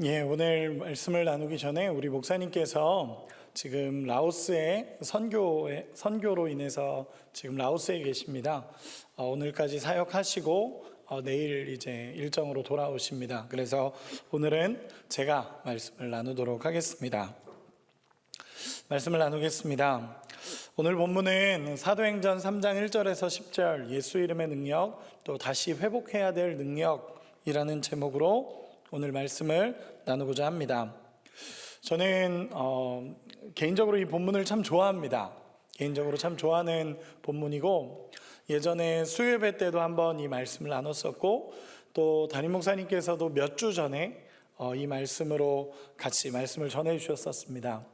오늘 말씀을 나누기 전에 우리 목사님께서 지금 라오스의 선교로 인해서 지금 라오스에 계십니다. 오늘까지 사역하시고 내일 이제 일정으로 돌아오십니다. 그래서 오늘은 제가 말씀을 나누도록 하겠습니다. 말씀을 나누겠습니다. 오늘 본문은 사도행전 3장 1절에서 10절 예수 이름의 능력, 또 다시 회복해야 될 능력이라는 제목으로 오늘 말씀을 나누고자 합니다. 저는 개인적으로 이 본문을 참 좋아합니다. 개인적으로 참 좋아하는 본문이고, 예전에 수요예배 때도 한번 이 말씀을 나눴었고, 또 담임 목사님께서도 몇 주 전에 이 말씀으로 같이 말씀을 전해 주셨었습니다.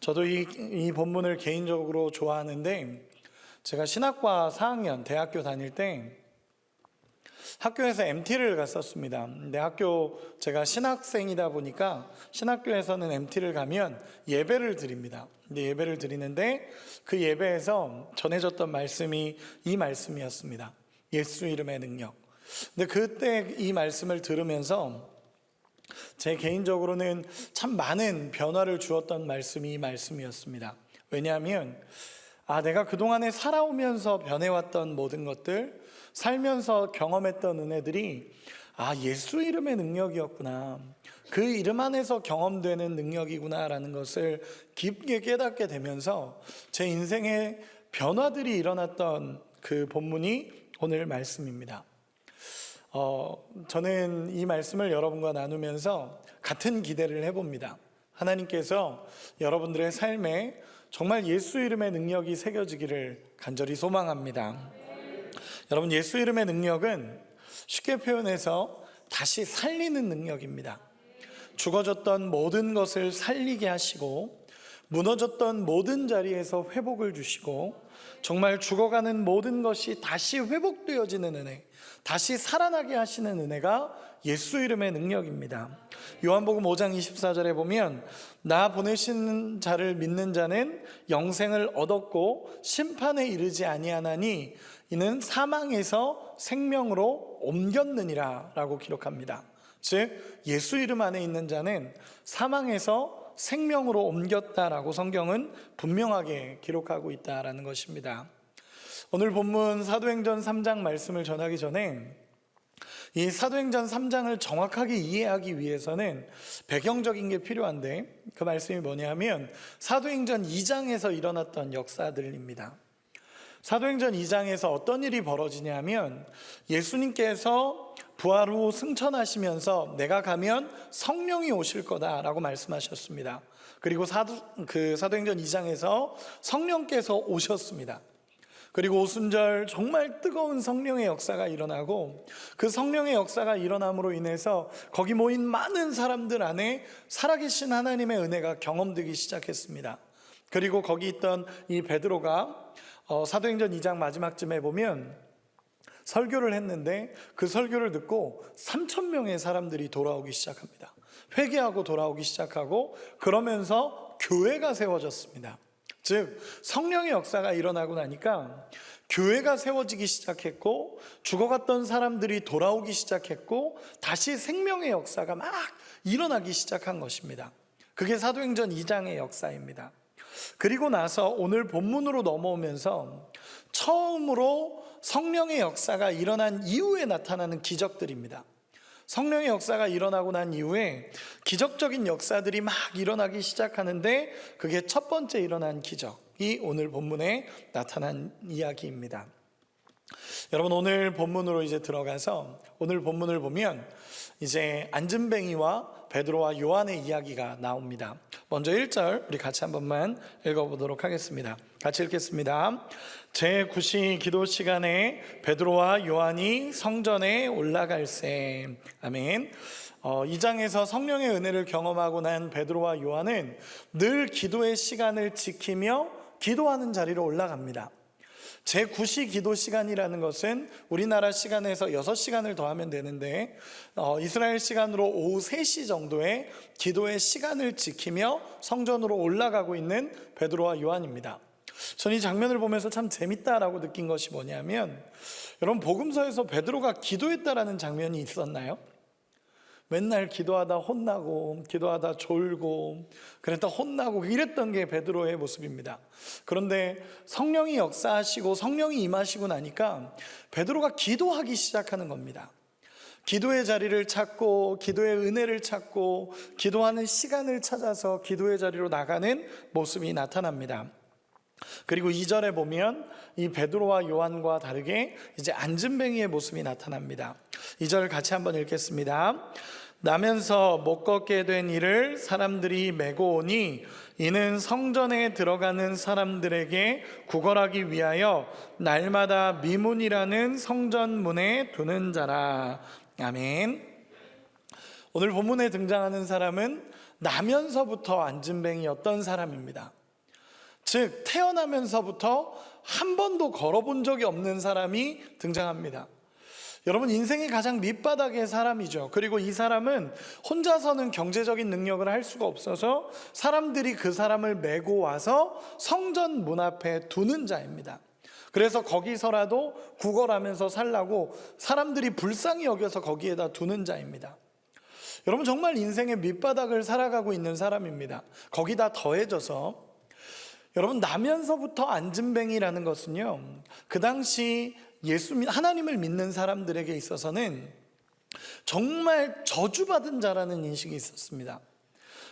저도 이 본문을 개인적으로 좋아하는데, 제가 신학과 4학년 대학교 다닐 때 학교에서 MT를 갔었습니다. 근데 제가 신학생이다 보니까 신학교에서는 MT를 가면 예배를 드립니다. 근데 예배를 드리는데 그 예배에서 전해졌던 말씀이 이 말씀이었습니다. 예수 이름의 능력. 근데 그때 이 말씀을 들으면서 제 개인적으로는 참 많은 변화를 주었던 말씀이 이 말씀이었습니다. 왜냐하면 내가 그동안에 살아오면서 변해왔던 모든 것들, 살면서 경험했던 은혜들이 예수 이름의 능력이었구나, 그 이름 안에서 경험되는 능력이구나라는 것을 깊게 깨닫게 되면서 제 인생에 변화들이 일어났던 그 본문이 오늘 말씀입니다. 저는 이 말씀을 여러분과 나누면서 같은 기대를 해봅니다. 하나님께서 여러분들의 삶에 정말 예수 이름의 능력이 새겨지기를 간절히 소망합니다. 여러분, 예수 이름의 능력은 쉽게 표현해서 다시 살리는 능력입니다. 죽어졌던 모든 것을 살리게 하시고, 무너졌던 모든 자리에서 회복을 주시고, 정말 죽어가는 모든 것이 다시 회복되어지는 은혜, 다시 살아나게 하시는 은혜가 예수 이름의 능력입니다. 요한복음 5장 24절에 보면 나 보내신 자를 믿는 자는 영생을 얻었고 심판에 이르지 아니하나니 이는 사망에서 생명으로 옮겼느니라 라고 기록합니다. 즉 예수 이름 안에 있는 자는 사망에서 생명으로 옮겼다라고 성경은 분명하게 기록하고 있다라는 것입니다. 오늘 본문 사도행전 3장 말씀을 전하기 전에 이 사도행전 3장을 정확하게 이해하기 위해서는 배경적인 게 필요한데, 그 말씀이 뭐냐면 사도행전 2장에서 일어났던 역사들입니다. 사도행전 2장에서 어떤 일이 벌어지냐면 예수님께서 부활 후 승천하시면서 내가 가면 성령이 오실 거다라고 말씀하셨습니다. 그리고 사도행전 2장에서 성령께서 오셨습니다. 그리고 오순절 정말 뜨거운 성령의 역사가 일어나고, 그 성령의 역사가 일어남으로 인해서 거기 모인 많은 사람들 안에 살아계신 하나님의 은혜가 경험되기 시작했습니다. 그리고 거기 있던 이 베드로가 사도행전 2장 마지막쯤에 보면 설교를 했는데 그 설교를 듣고 3,000명의 사람들이 돌아오기 시작합니다. 회개하고 돌아오기 시작하고, 그러면서 교회가 세워졌습니다. 즉 성령의 역사가 일어나고 나니까 교회가 세워지기 시작했고, 죽어갔던 사람들이 돌아오기 시작했고, 다시 생명의 역사가 막 일어나기 시작한 것입니다. 그게 사도행전 2장의 역사입니다. 그리고 나서 오늘 본문으로 넘어오면서 처음으로 성령의 역사가 일어난 이후에 나타나는 기적들입니다. 성령의 역사가 일어나고 난 이후에 기적적인 역사들이 막 일어나기 시작하는데, 그게 첫 번째 일어난 기적이 오늘 본문에 나타난 이야기입니다. 여러분, 오늘 본문으로 이제 들어가서 오늘 본문을 보면 이제 안진뱅이와 베드로와 요한의 이야기가 나옵니다. 먼저 1절 우리 같이 한 번만 읽어보도록 하겠습니다. 같이 읽겠습니다. 제9시 기도 시간에 베드로와 요한이 성전에 올라갈새. 아멘. 2장에서 성령의 은혜를 경험하고 난 베드로와 요한은 늘 기도의 시간을 지키며 기도하는 자리로 올라갑니다. 제9시 기도 시간이라는 것은 우리나라 시간에서 6시간을 더하면 되는데, 이스라엘 시간으로 오후 3시 정도에 기도의 시간을 지키며 성전으로 올라가고 있는 베드로와 요한입니다. 저는 이 장면을 보면서 참 재밌다라고 느낀 것이 뭐냐면, 여러분 복음서에서 베드로가 기도했다라는 장면이 있었나요? 맨날 기도하다 혼나고 기도하다 졸고 그랬다 혼나고 이랬던 게 베드로의 모습입니다. 그런데 성령이 역사하시고 성령이 임하시고 나니까 베드로가 기도하기 시작하는 겁니다. 기도의 자리를 찾고 기도의 은혜를 찾고 기도하는 시간을 찾아서 기도의 자리로 나가는 모습이 나타납니다. 그리고 2절에 보면 이 베드로와 요한과 다르게 이제 안진뱅이의 모습이 나타납니다. 2절 같이 한번 읽겠습니다. 나면서 못 걷게 된 이를 사람들이 메고 오니 이는 성전에 들어가는 사람들에게 구걸하기 위하여 날마다 미문이라는 성전문에 두는 자라. 아멘. 오늘 본문에 등장하는 사람은 나면서부터 안진뱅이였던 사람입니다. 즉 태어나면서부터 한 번도 걸어본 적이 없는 사람이 등장합니다. 여러분, 인생의 가장 밑바닥의 사람이죠. 그리고 이 사람은 혼자서는 경제적인 능력을 할 수가 없어서 사람들이 그 사람을 메고 와서 성전 문 앞에 두는 자입니다. 그래서 거기서라도 구걸하면서 살라고 사람들이 불쌍히 여겨서 거기에다 두는 자입니다. 여러분, 정말 인생의 밑바닥을 살아가고 있는 사람입니다. 거기다 더해져서 여러분, 나면서부터 안진뱅이라는 것은요, 그 당시 하나님을 믿는 사람들에게 있어서는 정말 저주받은 자라는 인식이 있었습니다.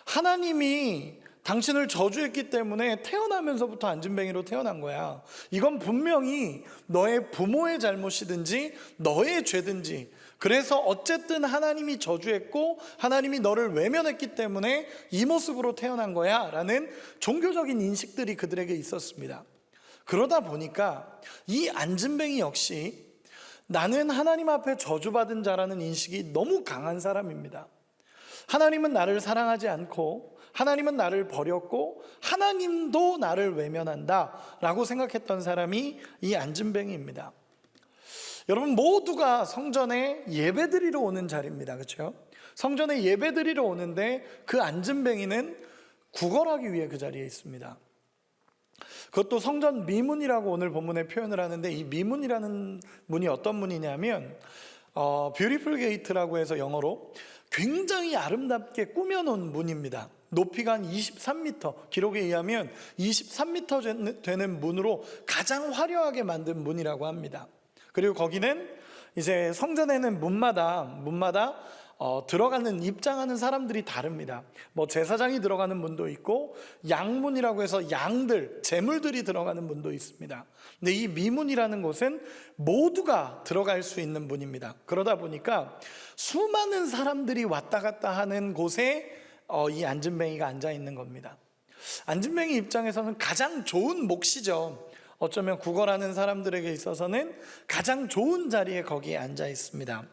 하나님이 당신을 저주했기 때문에 태어나면서부터 안진뱅이로 태어난 거야. 이건 분명히 너의 부모의 잘못이든지 너의 죄든지, 그래서 어쨌든 하나님이 저주했고 하나님이 너를 외면했기 때문에 이 모습으로 태어난 거야 라는 종교적인 인식들이 그들에게 있었습니다. 그러다 보니까 이 안진뱅이 역시 나는 하나님 앞에 저주받은 자라는 인식이 너무 강한 사람입니다. 하나님은 나를 사랑하지 않고 하나님은 나를 버렸고 하나님도 나를 외면한다 라고 생각했던 사람이 이 안진뱅이입니다. 여러분, 모두가 성전에 예배드리러 오는 자리입니다. 그렇죠? 성전에 예배드리러 오는데 그 안진뱅이는 구걸하기 위해 그 자리에 있습니다. 그것도 성전 미문이라고 오늘 본문에 표현을 하는데, 이 미문이라는 문이 어떤 문이냐면 뷰티풀 게이트라고 해서 영어로 굉장히 아름답게 꾸며놓은 문입니다. 높이가 한 23m, 기록에 의하면 23m 되는 문으로 가장 화려하게 만든 문이라고 합니다. 그리고 거기는 이제 성전에는 문마다 들어가는 입장하는 사람들이 다릅니다. 뭐 제사장이 들어가는 문도 있고 양문이라고 해서 양들, 제물들이 들어가는 문도 있습니다. 근데 이 미문이라는 곳은 모두가 들어갈 수 있는 문입니다. 그러다 보니까 수많은 사람들이 왔다 갔다 하는 곳에 이 안진뱅이가 앉아 있는 겁니다. 안진뱅이 입장에서는 가장 좋은 몫이죠. 어쩌면 구걸하는 사람들에게 있어서는 가장 좋은 자리에 거기에 앉아 있습니다.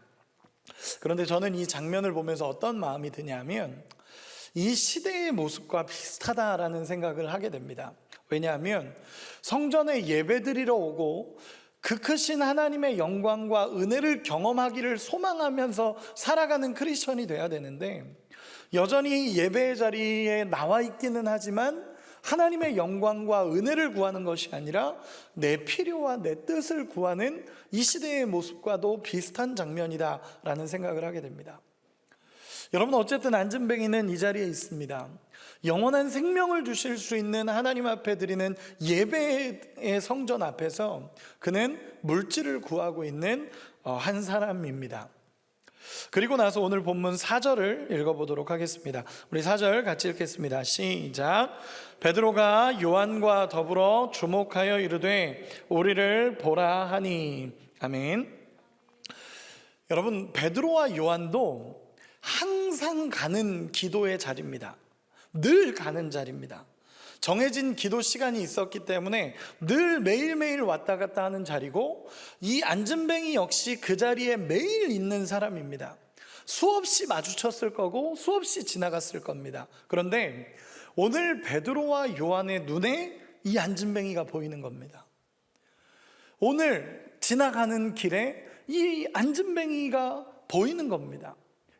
그런데 저는 이 장면을 보면서 어떤 마음이 드냐면 이 시대의 모습과 비슷하다라는 생각을 하게 됩니다. 왜냐하면 성전에 예배드리러 오고 그 크신 하나님의 영광과 은혜를 경험하기를 소망하면서 살아가는 크리스천이 돼야 되는데, 여전히 예배의 자리에 나와 있기는 하지만 하나님의 영광과 은혜를 구하는 것이 아니라 내 필요와 내 뜻을 구하는 이 시대의 모습과도 비슷한 장면이다라는 생각을 하게 됩니다. 여러분, 어쨌든 안진뱅이는 이 자리에 있습니다. 영원한 생명을 주실 수 있는 하나님 앞에 드리는 예배의 성전 앞에서 그는 물질을 구하고 있는 한 사람입니다. 그리고 나서 오늘 본문 4절을 읽어보도록 하겠습니다. 우리 4절 같이 읽겠습니다. 시작. 베드로가 요한과 더불어 주목하여 이르되 우리를 보라 하니. 아멘. 여러분, 베드로와 요한도 항상 가는 기도의 자리입니다. 늘 가는 자리입니다. 정해진 기도 시간이 있었기 때문에 늘 매일매일 왔다 갔다 하는 자리고, 이 안진뱅이 역시 그 자리에 매일 있는 사람입니다. 수없이 마주쳤을 거고 수없이 지나갔을 겁니다. 그런데 오늘 베드로와 요한의 눈에 이 안진뱅이가 보이는 겁니다. 오늘 지나가는 길에 이 안진뱅이가 보이는 겁니다.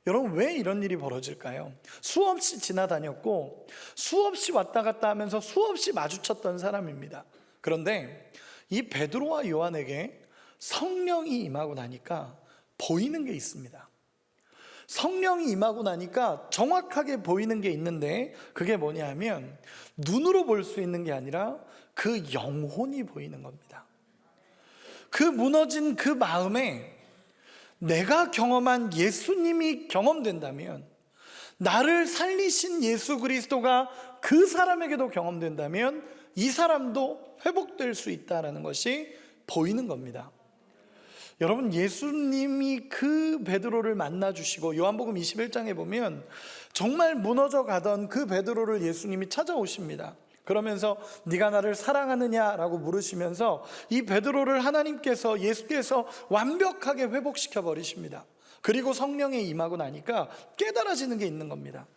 여러분, 왜 이런 일이 벌어질까요? 수없이 지나다녔고 수없이 왔다 갔다 하면서 수없이 마주쳤던 사람입니다. 그런데 이 베드로와 요한에게 성령이 임하고 나니까 보이는 게 있습니다. 성령이 임하고 나니까 정확하게 보이는 게 있는데, 그게 뭐냐 하면 눈으로 볼 수 있는 게 아니라 그 영혼이 보이는 겁니다. 그 무너진 그 마음에 내가 경험한 예수님이 경험된다면, 나를 살리신 예수 그리스도가 그 사람에게도 경험된다면 이 사람도 회복될 수 있다는 것이 보이는 겁니다. 여러분, 예수님이 그 베드로를 만나주시고, 요한복음 21장에 보면 정말 무너져 가던 그 베드로를 예수님이 찾아오십니다. 그러면서 네가 나를 사랑하느냐라고 물으시면서 이 베드로를 하나님께서, 예수께서 완벽하게 회복시켜 버리십니다. 그리고 성령에 임하고 나니까 깨달아지는 게 있는 겁니다.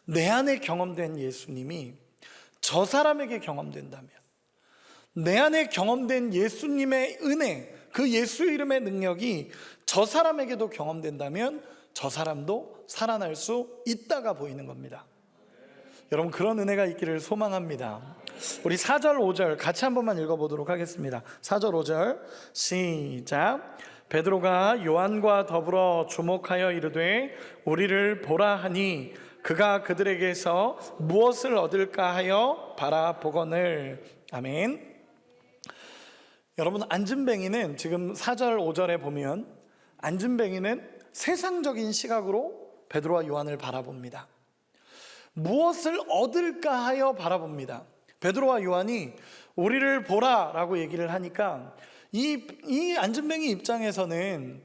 내 안에 경험된 예수님이 저 사람에게 경험된다면, 내 안에 경험된 예수님의 은혜, 그 예수 이름의 능력이 저 사람에게도 경험된다면 저 사람도 살아날 수 있다가 보이는 겁니다. 여러분, 그런 은혜가 있기를 소망합니다. 우리 4절 5절 같이 한 번만 읽어보도록 하겠습니다. 4절 5절 시작. 베드로가 요한과 더불어 주목하여 이르되 우리를 보라 하니 그가 그들에게서 무엇을 얻을까 하여 바라보거늘. 아멘. 여러분, 안진뱅이는 지금 4절 5절에 보면 안진뱅이는 세상적인 시각으로 베드로와 요한을 바라봅니다. 무엇을 얻을까 하여 바라봅니다. 베드로와 요한이 우리를 보라 라고 얘기를 하니까 이 안진뱅이 입장에서는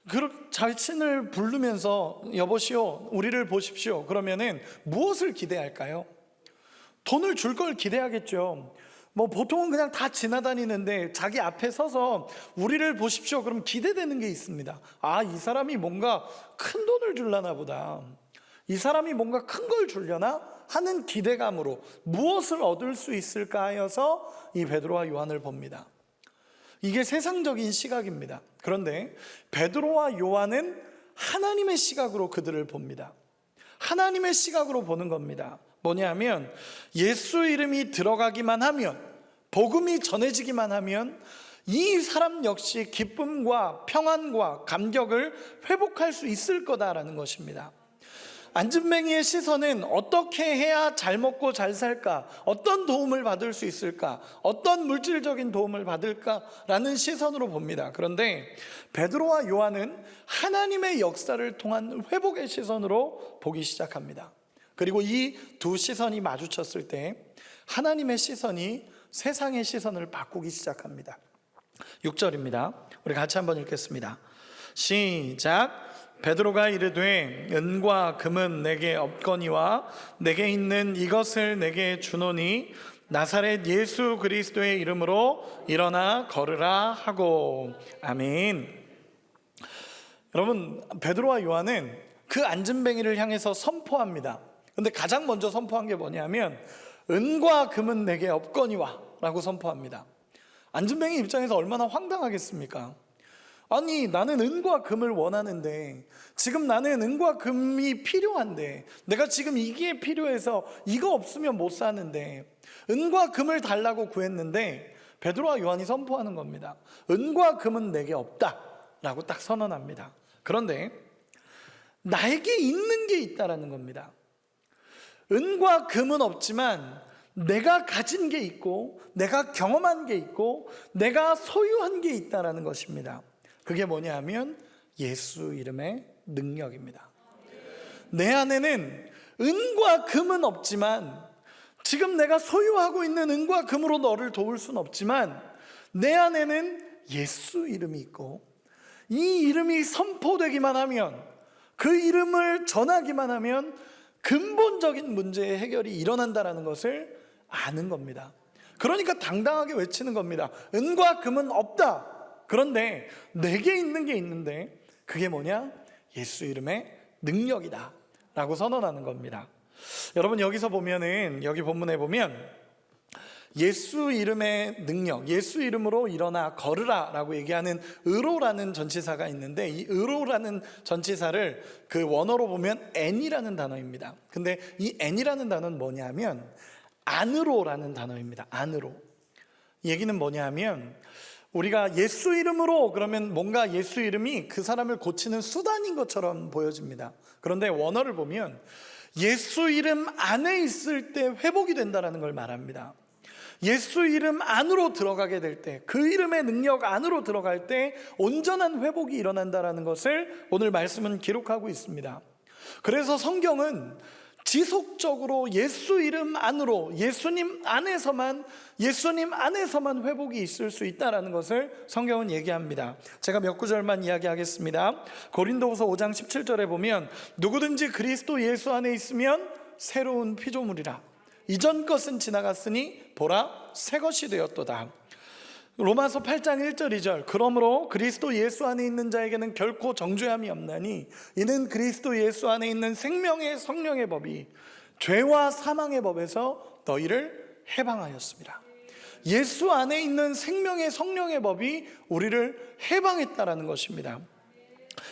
그 자신을 부르면서 여보시오, 우리를 보십시오, 그러면은 무엇을 기대할까요? 돈을 줄 걸 기대하겠죠. 보통은 그냥 다 지나다니는데 자기 앞에 서서 우리를 보십시오 그럼 기대되는 게 있습니다. 아, 이 사람이 뭔가 큰 돈을 줄려나 보다, 이 사람이 뭔가 큰 걸 주려나 하는 기대감으로 무엇을 얻을 수 있을까 하여서 이 베드로와 요한을 봅니다. 이게 세상적인 시각입니다. 그런데 베드로와 요한은 하나님의 시각으로 그들을 봅니다. 하나님의 시각으로 보는 겁니다. 뭐냐면 예수 이름이 들어가기만 하면, 복음이 전해지기만 하면 이 사람 역시 기쁨과 평안과 감격을 회복할 수 있을 거다라는 것입니다. 안진뱅이의 시선은 어떻게 해야 잘 먹고 잘 살까, 어떤 도움을 받을 수 있을까, 어떤 물질적인 도움을 받을까라는 시선으로 봅니다. 그런데 베드로와 요한은 하나님의 역사를 통한 회복의 시선으로 보기 시작합니다. 그리고 이 두 시선이 마주쳤을 때 하나님의 시선이 세상의 시선을 바꾸기 시작합니다. 6절입니다. 우리 같이 한번 읽겠습니다. 시작. 베드로가 이르되 은과 금은 내게 없거니와 내게 있는 이것을 내게 주노니 나사렛 예수 그리스도의 이름으로 일어나 걸으라 하고. 아멘. 여러분, 베드로와 요한은 그 안진뱅이를 향해서 선포합니다. 근데 가장 먼저 선포한 게 뭐냐면 은과 금은 내게 없거니와 라고 선포합니다. 안진뱅이 입장에서 얼마나 황당하겠습니까? 아니, 나는 은과 금을 원하는데, 지금 나는 은과 금이 필요한데, 내가 지금 이게 필요해서 이거 없으면 못 사는데 은과 금을 달라고 구했는데 베드로와 요한이 선포하는 겁니다. 은과 금은 내게 없다 라고 딱 선언합니다. 그런데 나에게 있는 게 있다라는 겁니다. 은과 금은 없지만 내가 가진 게 있고, 내가 경험한 게 있고, 내가 소유한 게 있다라는 것입니다. 그게 뭐냐 하면 예수 이름의 능력입니다. 내 안에는 은과 금은 없지만, 지금 내가 소유하고 있는 은과 금으로 너를 도울 수는 없지만 내 안에는 예수 이름이 있고, 이 이름이 선포되기만 하면, 그 이름을 전하기만 하면 근본적인 문제의 해결이 일어난다는 것을 아는 겁니다. 그러니까 당당하게 외치는 겁니다. 은과 금은 없다. 그런데 내게 있는 게 있는데 그게 뭐냐? 예수 이름의 능력이다 라고 선언하는 겁니다. 여러분, 여기서 보면은, 여기 본문에 보면 예수 이름의 능력, 예수 이름으로 일어나 걸으라 라고 얘기하는 의로라는 전치사가 있는데, 이 의로라는 전치사를 그 원어로 보면 n이라는 단어입니다. 근데 이 n이라는 단어는 뭐냐면 안으로라는 단어입니다. 안으로. 얘기는 뭐냐면 우리가 예수 이름으로 그러면 뭔가 예수 이름이 그 사람을 고치는 수단인 것처럼 보여집니다. 그런데 원어를 보면 예수 이름 안에 있을 때 회복이 된다는 걸 말합니다. 예수 이름 안으로 들어가게 될 때, 그 이름의 능력 안으로 들어갈 때 온전한 회복이 일어난다는 것을 오늘 말씀은 기록하고 있습니다. 그래서 성경은 지속적으로 예수 이름 안으로, 예수님 안에서만 회복이 있을 수 있다는 것을 성경은 얘기합니다. 제가 몇 구절만 이야기하겠습니다. 고린도후서 5장 17절에 보면 누구든지 그리스도 예수 안에 있으면 새로운 피조물이라. 이전 것은 지나갔으니 보라 새 것이 되었도다. 로마서 8장 1절 2절 그러므로 그리스도 예수 안에 있는 자에게는 결코 정죄함이 없나니 이는 그리스도 예수 안에 있는 생명의 성령의 법이 죄와 사망의 법에서 너희를 해방하였습니다. 예수 안에 있는 생명의 성령의 법이 우리를 해방했다라는 것입니다.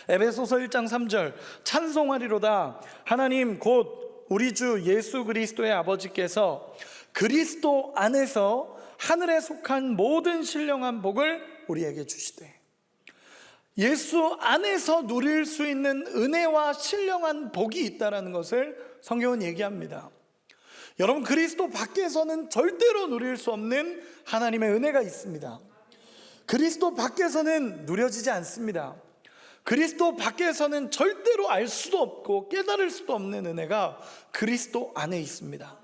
에베소서 1장 3절 찬송하리로다 하나님 곧 우리 주 예수 그리스도의 아버지께서 그리스도 안에서 하늘에 속한 모든 신령한 복을 우리에게 주시되, 예수 안에서 누릴 수 있는 은혜와 신령한 복이 있다는 것을 성경은 얘기합니다. 여러분, 그리스도 밖에서는 절대로 누릴 수 없는 하나님의 은혜가 있습니다. 그리스도 밖에서는 누려지지 않습니다. 그리스도 밖에서는 절대로 알 수도 없고 깨달을 수도 없는 은혜가 그리스도 안에 있습니다.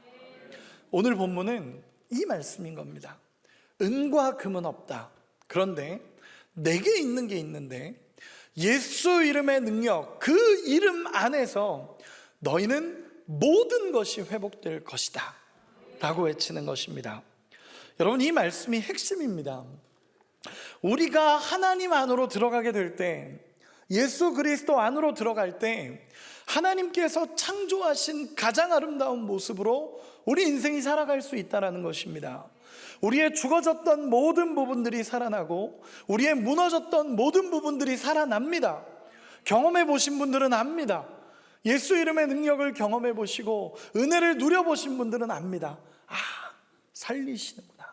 오늘 본문은 이 말씀인 겁니다. 은과 금은 없다. 그런데 내게 있는 게 있는데 예수 이름의 능력, 그 이름 안에서 너희는 모든 것이 회복될 것이다 라고 외치는 것입니다. 여러분, 이 말씀이 핵심입니다. 우리가 하나님 안으로 들어가게 될 때, 예수 그리스도 안으로 들어갈 때 하나님께서 창조하신 가장 아름다운 모습으로 우리 인생이 살아갈 수 있다는 것입니다. 우리의 죽어졌던 모든 부분들이 살아나고 우리의 무너졌던 모든 부분들이 살아납니다. 경험해 보신 분들은 압니다. 예수 이름의 능력을 경험해 보시고 은혜를 누려보신 분들은 압니다. 아, 살리시는구나.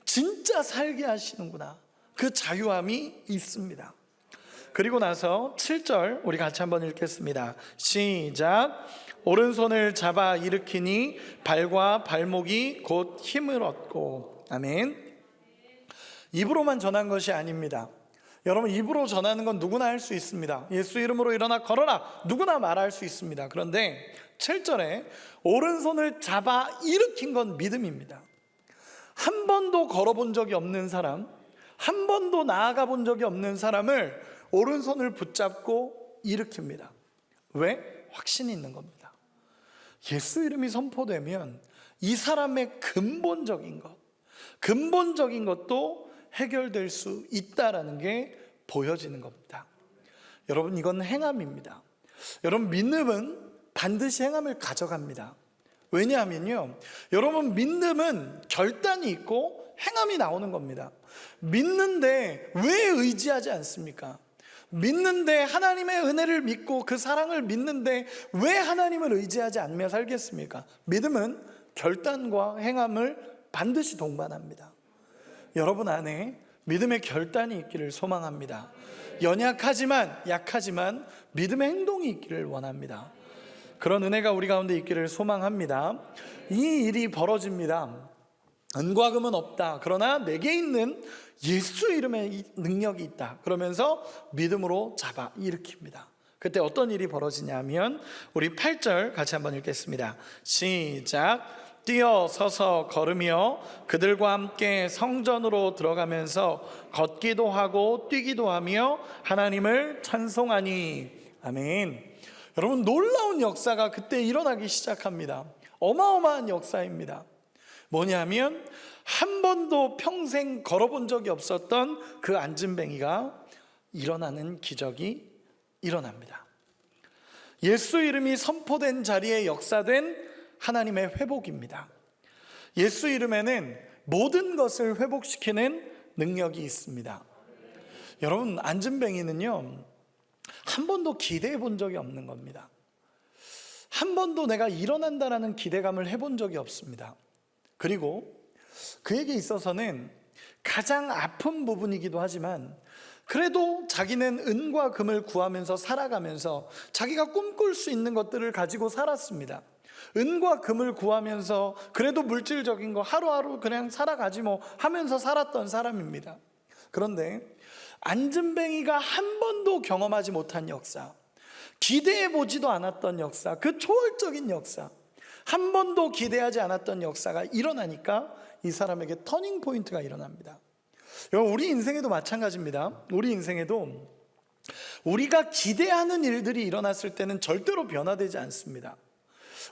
진짜 살게 하시는구나. 그 자유함이 있습니다. 그리고 나서 7절 우리 같이 한번 읽겠습니다. 시작. 오른손을 잡아 일으키니 발과 발목이 곧 힘을 얻고. 아멘. 입으로만 전한 것이 아닙니다. 여러분, 입으로 전하는 건 누구나 할 수 있습니다. 예수 이름으로 일어나 걸어라, 누구나 말할 수 있습니다. 그런데 7절에 오른손을 잡아 일으킨 건 믿음입니다. 한 번도 걸어본 적이 없는 사람, 한 번도 나아가 본 적이 없는 사람을 오른손을 붙잡고 일으킵니다. 왜? 확신이 있는 겁니다. 예수 이름이 선포되면 이 사람의 근본적인 것도 해결될 수 있다라는 게 보여지는 겁니다. 여러분, 이건 행함입니다. 여러분, 믿음은 반드시 행함을 가져갑니다. 왜냐하면요, 여러분, 믿음은 결단이 있고 행함이 나오는 겁니다. 믿는데 왜 의지하지 않습니까? 믿는데 하나님의 은혜를 믿고 그 사랑을 믿는데 왜 하나님을 의지하지 않으며 살겠습니까? 믿음은 결단과 행함을 반드시 동반합니다. 여러분 안에 믿음의 결단이 있기를 소망합니다. 약하지만 믿음의 행동이 있기를 원합니다. 그런 은혜가 우리 가운데 있기를 소망합니다. 이 일이 벌어집니다. 은과 금은 없다. 그러나 내게 있는 예수 이름의 능력이 있다. 그러면서 믿음으로 잡아 일으킵니다. 그때 어떤 일이 벌어지냐면 우리 8절 같이 한번 읽겠습니다. 시작. 뛰어서서 걸으며 그들과 함께 성전으로 들어가면서 걷기도 하고 뛰기도 하며 하나님을 찬송하니. 아멘. 여러분, 놀라운 역사가 그때 일어나기 시작합니다. 어마어마한 역사입니다. 뭐냐면 한 번도 평생 걸어본 적이 없었던 그 앉은뱅이가 일어나는 기적이 일어납니다. 예수 이름이 선포된 자리에 역사된 하나님의 회복입니다. 예수 이름에는 모든 것을 회복시키는 능력이 있습니다. 여러분, 앉은뱅이는요, 한 번도 기대해 본 적이 없는 겁니다. 한 번도 내가 일어난다라는 기대감을 해본 적이 없습니다. 그리고 그에게 있어서는 가장 아픈 부분이기도 하지만 그래도 자기는 은과 금을 구하면서 살아가면서 자기가 꿈꿀 수 있는 것들을 가지고 살았습니다. 은과 금을 구하면서 그래도 물질적인 거 하루하루 그냥 살아가지 뭐 하면서 살았던 사람입니다. 그런데 안진뱅이가 한 번도 경험하지 못한 역사, 기대해 보지도 않았던 역사, 그 초월적인 역사, 한 번도 기대하지 않았던 역사가 일어나니까 이 사람에게 터닝 포인트가 일어납니다. 우리 인생에도 마찬가지입니다. 우리 인생에도 우리가 기대하는 일들이 일어났을 때는 절대로 변화되지 않습니다.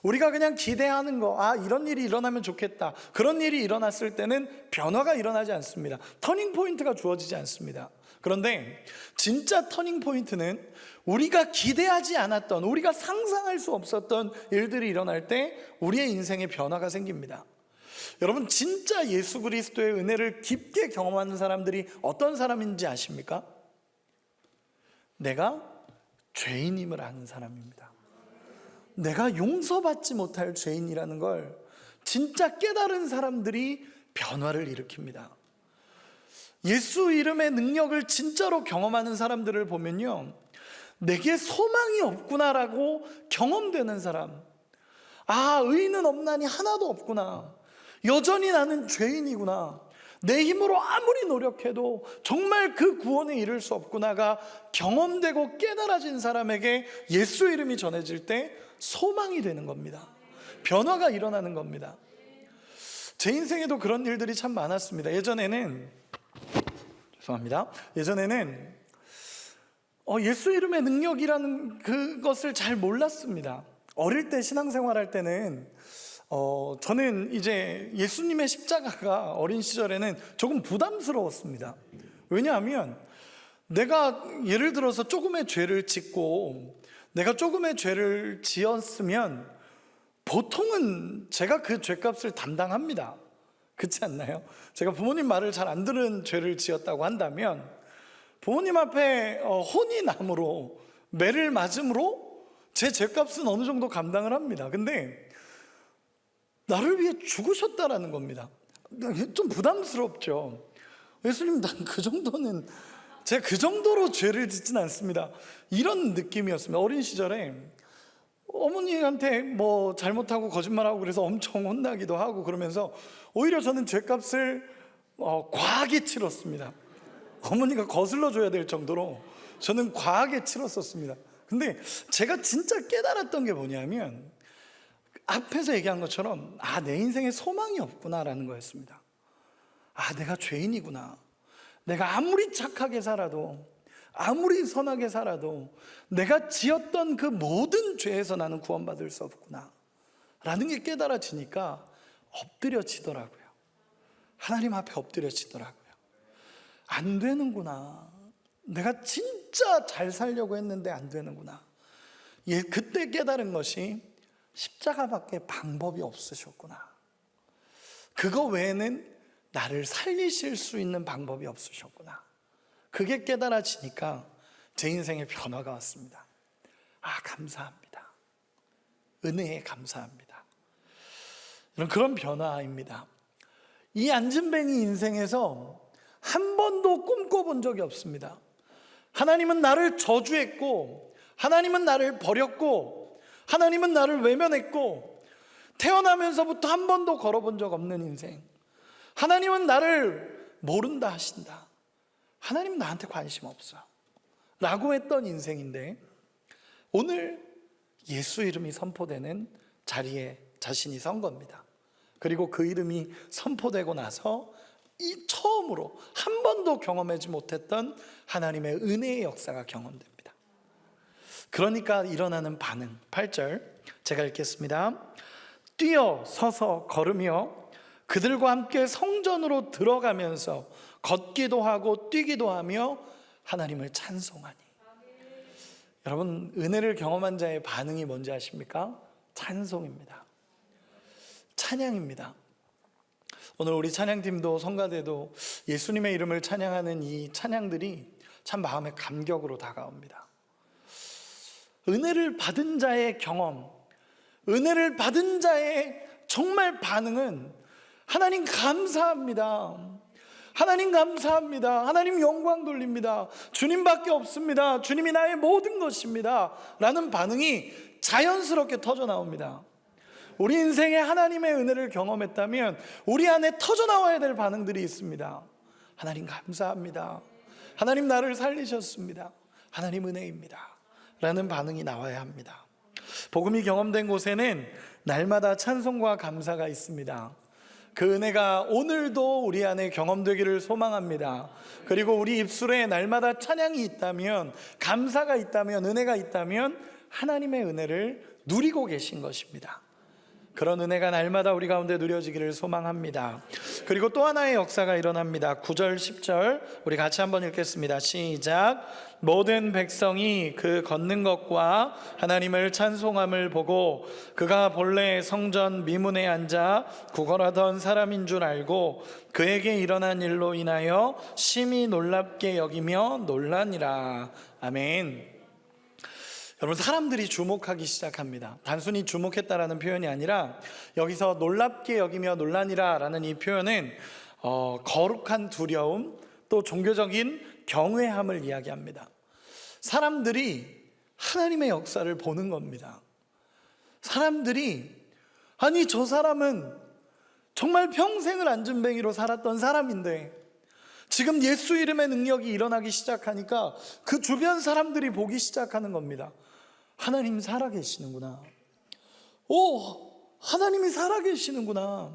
우리가 그냥 기대하는 거, 이런 일이 일어나면 좋겠다, 그런 일이 일어났을 때는 변화가 일어나지 않습니다. 터닝 포인트가 주어지지 않습니다. 그런데 진짜 터닝 포인트는 우리가 기대하지 않았던, 우리가 상상할 수 없었던 일들이 일어날 때 우리의 인생에 변화가 생깁니다. 여러분, 진짜 예수 그리스도의 은혜를 깊게 경험하는 사람들이 어떤 사람인지 아십니까? 내가 죄인임을 아는 사람입니다. 내가 용서받지 못할 죄인이라는 걸 진짜 깨달은 사람들이 변화를 일으킵니다. 예수 이름의 능력을 진짜로 경험하는 사람들을 보면요, 내게 소망이 없구나라고 경험되는 사람, 의는 없나니 하나도 없구나, 여전히 나는 죄인이구나, 내 힘으로 아무리 노력해도 정말 그 구원에 이를 수 없구나가 경험되고 깨달아진 사람에게 예수 이름이 전해질 때 소망이 되는 겁니다. 변화가 일어나는 겁니다. 제 인생에도 그런 일들이 참 많았습니다. 예전에는 예수 이름의 능력이라는 그것을 잘 몰랐습니다. 어릴 때 신앙생활 할 때는 저는 이제 예수님의 십자가가 어린 시절에는 조금 부담스러웠습니다. 왜냐하면 내가 예를 들어서 조금의 죄를 짓고 내가 조금의 죄를 지었으면 보통은 제가 그 죄값을 담당합니다. 그렇지 않나요? 제가 부모님 말을 잘 안 들은 죄를 지었다고 한다면 부모님 앞에 혼이 남으로 매를 맞음으로 제 죄값은 어느 정도 감당을 합니다. 근데 나를 위해 죽으셨다라는 겁니다. 좀 부담스럽죠. 예수님, 난 그 정도는, 제가 그 정도로 죄를 짓진 않습니다. 이런 느낌이었습니다. 어린 시절에 어머니한테 뭐 잘못하고 거짓말하고 그래서 엄청 혼나기도 하고 그러면서 오히려 저는 죄값을 과하게 치렀습니다. 어머니가 거슬러 줘야 될 정도로 저는 과하게 치렀었습니다. 근데 제가 진짜 깨달았던 게 뭐냐면 앞에서 얘기한 것처럼 내 인생에 소망이 없구나라는 거였습니다. 내가 죄인이구나. 내가 아무리 착하게 살아도, 아무리 선하게 살아도 내가 지었던 그 모든 죄에서 나는 구원받을 수 없구나 라는 게 깨달아지니까 엎드려지더라고요. 하나님 앞에 엎드려지더라고요. 안 되는구나. 내가 진짜 잘 살려고 했는데 안 되는구나. 그때 깨달은 것이 십자가밖에 방법이 없으셨구나. 그거 외에는 나를 살리실 수 있는 방법이 없으셨구나. 그게 깨달아지니까 제 인생에 변화가 왔습니다. 감사합니다. 은혜에 감사합니다. 그런 변화입니다. 이 안진뱅이 인생에서 한 번도 꿈꿔본 적이 없습니다. 하나님은 나를 저주했고, 하나님은 나를 버렸고, 하나님은 나를 외면했고, 태어나면서부터 한 번도 걸어본 적 없는 인생. 하나님은 나를 모른다 하신다. 하나님은 나한테 관심 없어 라고 했던 인생인데, 오늘 예수 이름이 선포되는 자리에 자신이 선 겁니다. 그리고 그 이름이 선포되고 나서 이 처음으로 한 번도 경험하지 못했던 하나님의 은혜의 역사가 경험됩니다. 그러니까 일어나는 반응, 8절 제가 읽겠습니다. 뛰어 서서 걸으며 그들과 함께 성전으로 들어가면서 걷기도 하고 뛰기도 하며 하나님을 찬송하니. 여러분, 은혜를 경험한 자의 반응이 뭔지 아십니까? 찬송입니다. 찬양입니다. 오늘 우리 찬양팀도 성가대도 예수님의 이름을 찬양하는 이 찬양들이 참 마음의 감격으로 다가옵니다. 은혜를 받은 자의 경험, 은혜를 받은 자의 정말 반응은 하나님 감사합니다. 하나님 감사합니다. 하나님 영광 돌립니다. 주님밖에 없습니다. 주님이 나의 모든 것입니다. 라는 반응이 자연스럽게 터져 나옵니다. 우리 인생에 하나님의 은혜를 경험했다면 우리 안에 터져 나와야 될 반응들이 있습니다. 하나님 감사합니다. 하나님 나를 살리셨습니다. 하나님 은혜입니다. 라는 반응이 나와야 합니다. 복음이 경험된 곳에는 날마다 찬송과 감사가 있습니다. 그 은혜가 오늘도 우리 안에 경험되기를 소망합니다. 그리고 우리 입술에 날마다 찬양이 있다면, 감사가 있다면, 은혜가 있다면 하나님의 은혜를 누리고 계신 것입니다. 그런 은혜가 날마다 우리 가운데 누려지기를 소망합니다. 그리고 또 하나의 역사가 일어납니다. 9절 10절 우리 같이 한번 읽겠습니다. 시작. 모든 백성이 그 걷는 것과 하나님을 찬송함을 보고 그가 본래 성전 미문에 앉아 구걸하던 사람인 줄 알고 그에게 일어난 일로 인하여 심히 놀랍게 여기며 놀라니라. 아멘. 여러분, 사람들이 주목하기 시작합니다. 단순히 주목했다라는 표현이 아니라 여기서 놀랍게 여기며 놀라니라 라는 이 표현은 거룩한 두려움, 또 종교적인 경외함을 이야기합니다. 사람들이 하나님의 역사를 보는 겁니다. 사람들이 아니 저 사람은 정말 평생을 안진뱅이로 살았던 사람인데 지금 예수 이름의 능력이 일어나기 시작하니까 그 주변 사람들이 보기 시작하는 겁니다. 하나님 살아계시는구나. 오, 하나님이 살아계시는구나.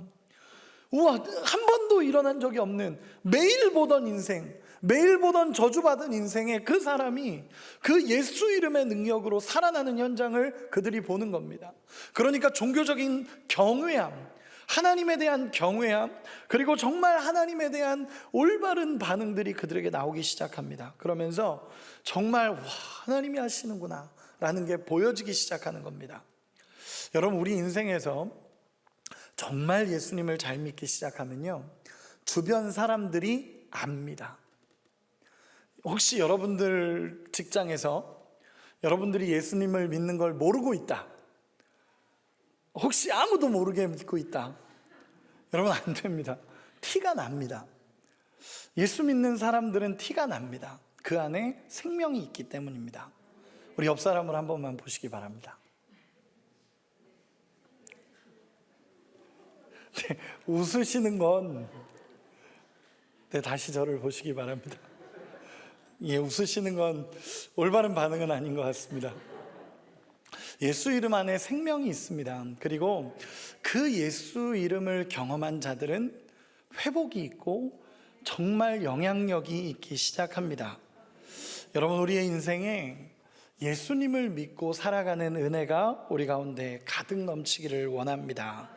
우와, 한 번도 일어난 적이 없는 매일 보던 인생, 매일 보던 저주받은 인생의 그 사람이 그 예수 이름의 능력으로 살아나는 현장을 그들이 보는 겁니다. 그러니까 종교적인 경외함, 하나님에 대한 경외함, 그리고 정말 하나님에 대한 올바른 반응들이 그들에게 나오기 시작합니다. 그러면서 정말 와, 하나님이 하시는구나 라는 게 보여지기 시작하는 겁니다. 여러분, 우리 인생에서 정말 예수님을 잘 믿기 시작하면요, 주변 사람들이 압니다. 혹시 여러분들 직장에서 여러분들이 예수님을 믿는 걸 모르고 있다, 혹시 아무도 모르게 믿고 있다, 여러분 안 됩니다. 티가 납니다. 예수 믿는 사람들은 티가 납니다. 그 안에 생명이 있기 때문입니다. 우리 옆 사람을 한 번만 보시기 바랍니다. 네, 웃으시는 건 다시 저를 보시기 바랍니다. 예, 웃으시는 건 올바른 반응은 아닌 것 같습니다. 예수 이름 안에 생명이 있습니다. 그리고 그 예수 이름을 경험한 자들은 회복이 있고 정말 영향력이 있기 시작합니다. 여러분, 우리의 인생에 예수님을 믿고 살아가는 은혜가 우리 가운데 가득 넘치기를 원합니다.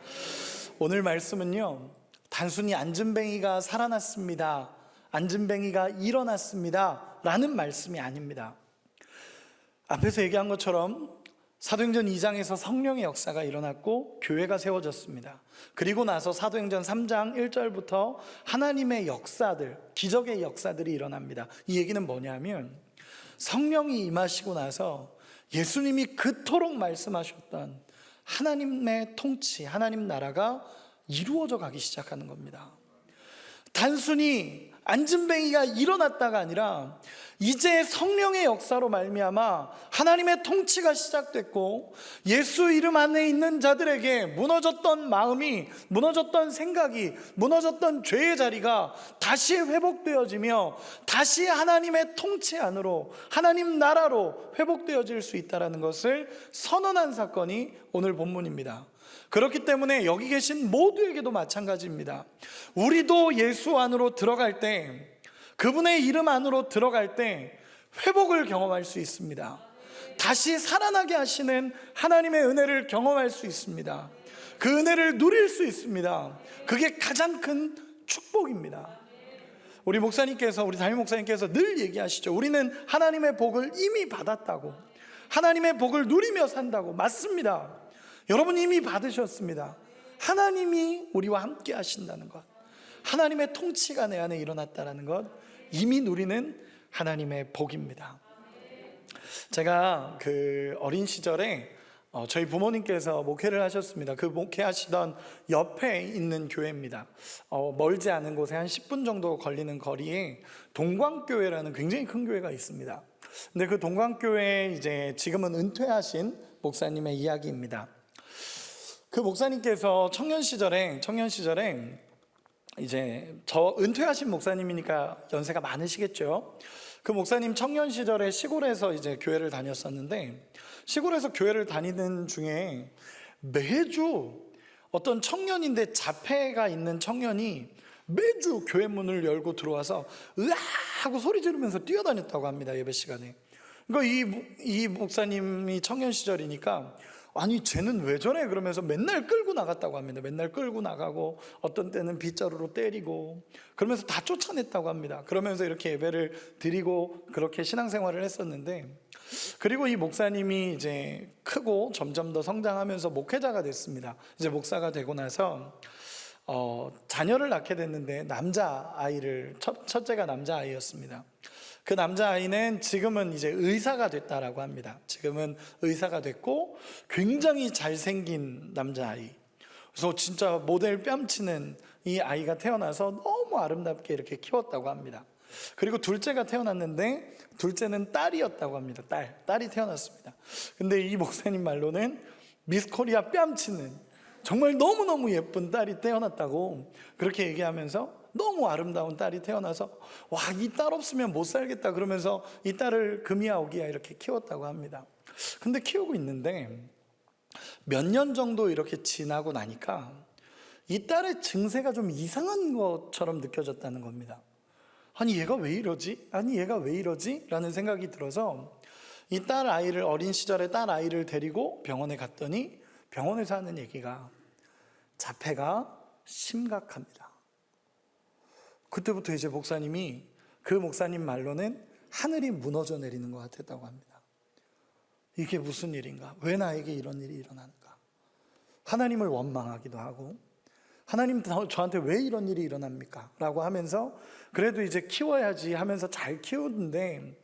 오늘 말씀은요, 단순히 안진뱅이가 살아났습니다, 안진뱅이가 일어났습니다 라는 말씀이 아닙니다. 앞에서 얘기한 것처럼 사도행전 2장에서 성령의 역사가 일어났고 교회가 세워졌습니다. 그리고 나서 사도행전 3장 1절부터 하나님의 역사들, 기적의 역사들이 일어납니다. 이 얘기는 뭐냐면 성령이 임하시고 나서 예수님이 그토록 말씀하셨던 하나님의 통치, 하나님 나라가 이루어져 가기 시작하는 겁니다. 단순히 안진뱅이가 일어났다가 아니라 이제 성령의 역사로 말미암아 하나님의 통치가 시작됐고 예수 이름 안에 있는 자들에게 무너졌던 마음이, 무너졌던 생각이, 무너졌던 죄의 자리가 다시 회복되어지며 다시 하나님의 통치 안으로, 하나님 나라로 회복되어질 수 있다는 것을 선언한 사건이 오늘 본문입니다. 그렇기 때문에 여기 계신 모두에게도 마찬가지입니다. 우리도 예수 안으로 들어갈 때, 그분의 이름 안으로 들어갈 때 회복을 경험할 수 있습니다. 다시 살아나게 하시는 하나님의 은혜를 경험할 수 있습니다. 그 은혜를 누릴 수 있습니다. 그게 가장 큰 축복입니다. 우리 목사님께서, 우리 담임 목사님께서 늘 얘기하시죠. 우리는 하나님의 복을 이미 받았다고, 하나님의 복을 누리며 산다고. 맞습니다. 여러분 이미 받으셨습니다. 하나님이 우리와 함께 하신다는 것, 하나님의 통치가 내 안에 일어났다는 것, 이미 누리는 하나님의 복입니다. 제가 그 어린 시절에 저희 부모님께서 목회를 하셨습니다. 그 목회하시던 옆에 있는 교회입니다. 멀지 않은 곳에 한 10분 정도 걸리는 거리에 동광교회라는 굉장히 큰 교회가 있습니다. 근데 그 동광교회 이제 지금은 은퇴하신 목사님의 이야기입니다. 그 목사님께서 청년 시절에 이제 저 은퇴하신 목사님이니까 연세가 많으시겠죠. 그 목사님 청년 시절에 시골에서 이제 교회를 다녔었는데, 시골에서 교회를 다니는 중에 매주 어떤 청년인데 자폐가 있는 청년이 매주 교회 문을 열고 들어와서 으아 하고 소리 지르면서 뛰어다녔다고 합니다, 예배 시간에. 그러니까 이 목사님이 청년 시절이니까 아니 쟤는 왜 저래 그러면서 맨날 끌고 나갔다고 합니다. 맨날 끌고 나가고 어떤 때는 빗자루로 때리고 그러면서 다 쫓아냈다고 합니다. 그러면서 이렇게 예배를 드리고 그렇게 신앙생활을 했었는데, 그리고 이 목사님이 이제 크고 점점 더 성장하면서 목회자가 됐습니다. 이제 목사가 되고 나서 자녀를 낳게 됐는데 남자아이를, 첫째가 남자아이였습니다. 그 남자아이는 지금은 이제 의사가 됐다라고 합니다. 지금은 의사가 됐고 굉장히 잘생긴 남자아이. 그래서 진짜 모델 뺨치는 이 아이가 태어나서 너무 아름답게 이렇게 키웠다고 합니다. 그리고 둘째가 태어났는데 둘째는 딸이었다고 합니다. 딸이 태어났습니다. 근데 이 목사님 말로는 미스 코리아 뺨치는 정말 너무너무 예쁜 딸이 태어났다고 그렇게 얘기하면서 너무 아름다운 딸이 태어나서 와, 이 딸 없으면 못 살겠다 그러면서 이 딸을 금이야 오기야 이렇게 키웠다고 합니다. 근데 키우고 있는데 몇 년 정도 이렇게 지나고 나니까 이 딸의 증세가 좀 이상한 것처럼 느껴졌다는 겁니다. 아니 얘가 왜 이러지? 라는 생각이 들어서 이 어린 시절에 딸 아이를 데리고 병원에 갔더니 병원에서 하는 얘기가 자폐가 심각합니다. 그때부터 이제 그 목사님 말로는 하늘이 무너져 내리는 것 같았다고 합니다. 이게 무슨 일인가? 왜 나에게 이런 일이 일어나는가? 하나님을 원망하기도 하고, 하나님 저한테 왜 이런 일이 일어납니까? 라고 하면서 그래도 이제 키워야지 하면서 잘 키우는데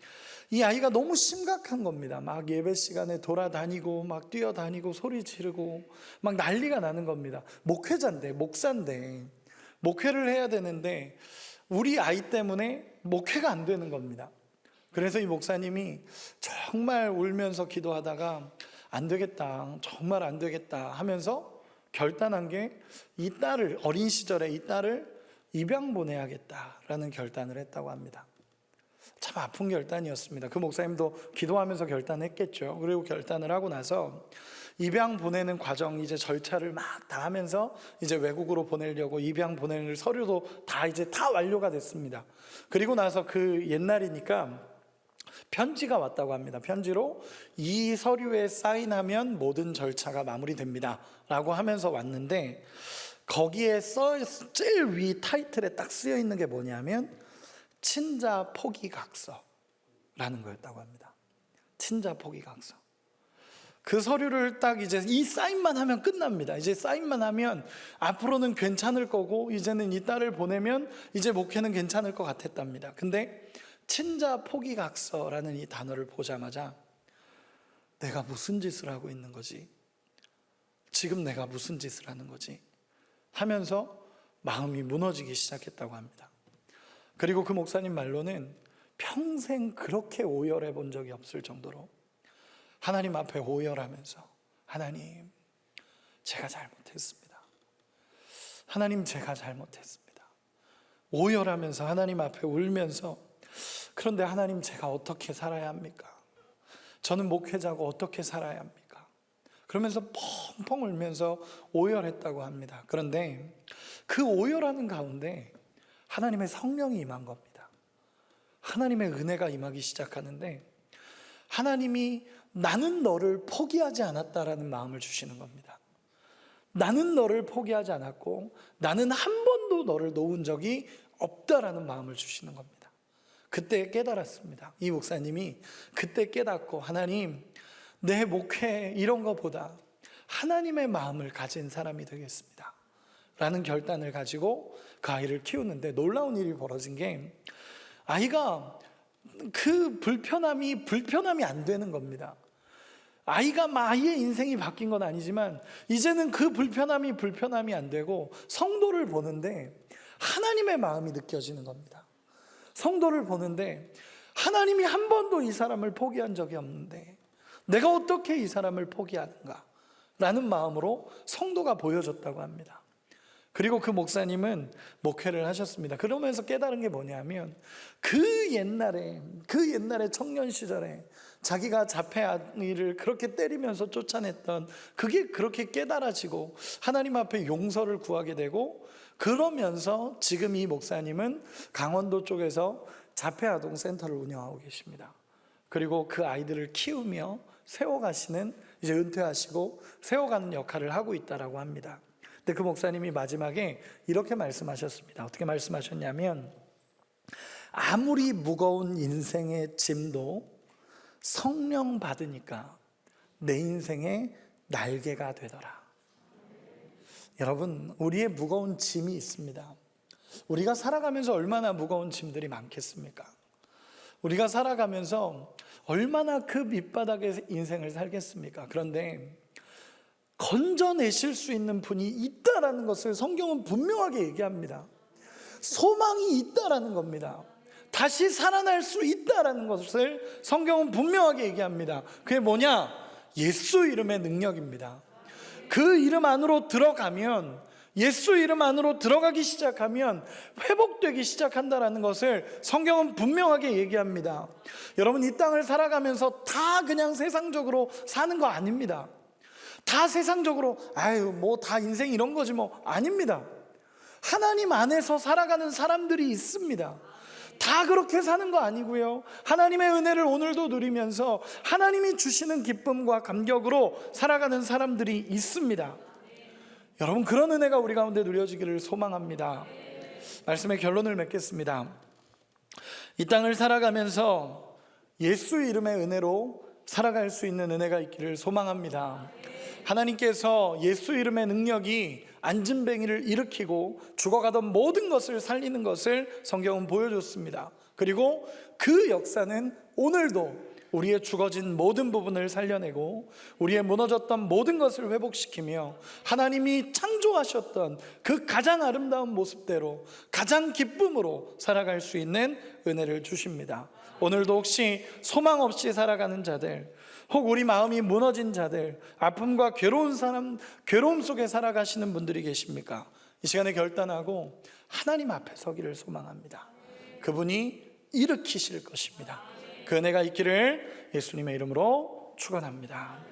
이 아이가 너무 심각한 겁니다. 막 예배 시간에 돌아다니고 막 뛰어다니고 소리 지르고 막 난리가 나는 겁니다. 목사인데 목회를 해야 되는데 우리 아이 때문에 목회가 안 되는 겁니다. 그래서 이 목사님이 정말 울면서 기도하다가 안 되겠다, 정말 안 되겠다 하면서 결단한 게 어린 시절에 이 딸을 입양 보내야겠다라는 결단을 했다고 합니다. 참 아픈 결단이었습니다. 그 목사님도 기도하면서 결단했겠죠. 그리고 결단을 하고 나서 입양 보내는 과정, 이제 절차를 막 다 하면서 이제 외국으로 보내려고 입양 보내는 서류도 다 완료가 됐습니다. 그리고 나서 그 옛날이니까 편지가 왔다고 합니다. 편지로 이 서류에 사인하면 모든 절차가 마무리됩니다 라고 하면서 왔는데, 거기에 제일 위 타이틀에 딱 쓰여 있는 게 뭐냐면 친자 포기각서라는 거였다고 합니다. 친자 포기각서. 그 서류를 딱 이제 이 사인만 하면 끝납니다. 이제 사인만 하면 앞으로는 괜찮을 거고 이제는 이 딸을 보내면 이제 목회는 괜찮을 것 같았답니다. 근데 친자 포기각서라는 이 단어를 보자마자 내가 무슨 짓을 하고 있는 거지? 지금 내가 무슨 짓을 하는 거지? 하면서 마음이 무너지기 시작했다고 합니다. 그리고 그 목사님 말로는 평생 그렇게 오열해 본 적이 없을 정도로 하나님 앞에 오열하면서 하나님, 제가 잘못했습니다. 하나님, 제가 잘못했습니다. 오열하면서 하나님 앞에 울면서, 그런데 하나님, 제가 어떻게 살아야 합니까? 저는 목회자고 어떻게 살아야 합니까? 그러면서 펑펑 울면서 오열했다고 합니다. 그런데 그 오열하는 가운데 하나님의 성령이 임한 겁니다. 하나님의 은혜가 임하기 시작하는데 하나님이 나는 너를 포기하지 않았다라는 마음을 주시는 겁니다. 나는 너를 포기하지 않았고 나는 한 번도 너를 놓은 적이 없다라는 마음을 주시는 겁니다. 그때 깨달았습니다. 이 목사님이 그때 깨닫고 하나님, 내 목회 이런 것보다 하나님의 마음을 가진 사람이 되겠습니다 라는 결단을 가지고 그 아이를 키우는데 놀라운 일이 벌어진 게 아이가 그 불편함이 안 되는 겁니다. 아이의 인생이 바뀐 건 아니지만 이제는 그 불편함이 안 되고 성도를 보는데 하나님의 마음이 느껴지는 겁니다. 성도를 보는데 하나님이 한 번도 이 사람을 포기한 적이 없는데 내가 어떻게 이 사람을 포기하는가 라는 마음으로 성도가 보여줬다고 합니다. 그리고 그 목사님은 목회를 하셨습니다. 그러면서 깨달은 게 뭐냐면 그 옛날에 청년 시절에 자기가 자폐 아이를 그렇게 때리면서 쫓아냈던 그게 그렇게 깨달아지고 하나님 앞에 용서를 구하게 되고, 그러면서 지금 이 목사님은 강원도 쪽에서 자폐 아동 센터를 운영하고 계십니다. 그리고 그 아이들을 키우며 세워가시는, 이제 은퇴하시고 세워가는 역할을 하고 있다라고 합니다. 근데 그 목사님이 마지막에 이렇게 말씀하셨습니다. 어떻게 말씀하셨냐면, 아무리 무거운 인생의 짐도 성령 받으니까 내 인생의 날개가 되더라. 여러분, 우리의 무거운 짐이 있습니다. 우리가 살아가면서 얼마나 무거운 짐들이 많겠습니까? 우리가 살아가면서 얼마나 그 밑바닥에서 인생을 살겠습니까? 그런데 건져내실 수 있는 분이 있다라는 것을 성경은 분명하게 얘기합니다. 소망이 있다라는 겁니다. 다시 살아날 수 있다라는 것을 성경은 분명하게 얘기합니다. 그게 뭐냐? 예수 이름의 능력입니다. 그 이름 안으로 들어가면, 예수 이름 안으로 들어가기 시작하면 회복되기 시작한다라는 것을 성경은 분명하게 얘기합니다. 여러분, 이 땅을 살아가면서 다 그냥 세상적으로 사는 거 아닙니다. 다 세상적으로 뭐 다 인생 이런 거지 뭐, 아닙니다. 하나님 안에서 살아가는 사람들이 있습니다. 다 그렇게 사는 거 아니고요, 하나님의 은혜를 오늘도 누리면서 하나님이 주시는 기쁨과 감격으로 살아가는 사람들이 있습니다. 여러분, 그런 은혜가 우리 가운데 누려지기를 소망합니다. 말씀의 결론을 맺겠습니다. 이 땅을 살아가면서 예수 이름의 은혜로 살아갈 수 있는 은혜가 있기를 소망합니다. 하나님께서 예수 이름의 능력이 안진뱅이를 일으키고 죽어가던 모든 것을 살리는 것을 성경은 보여줬습니다. 그리고 그 역사는 오늘도 우리의 죽어진 모든 부분을 살려내고 우리의 무너졌던 모든 것을 회복시키며 하나님이 창조하셨던 그 가장 아름다운 모습대로 가장 기쁨으로 살아갈 수 있는 은혜를 주십니다. 오늘도 혹시 소망 없이 살아가는 자들, 혹 우리 마음이 무너진 자들, 아픔과 괴로움 속에 살아가시는 분들이 계십니까? 이 시간에 결단하고 하나님 앞에 서기를 소망합니다. 그분이 일으키실 것입니다. 그 은혜가 있기를 예수님의 이름으로 축원합니다.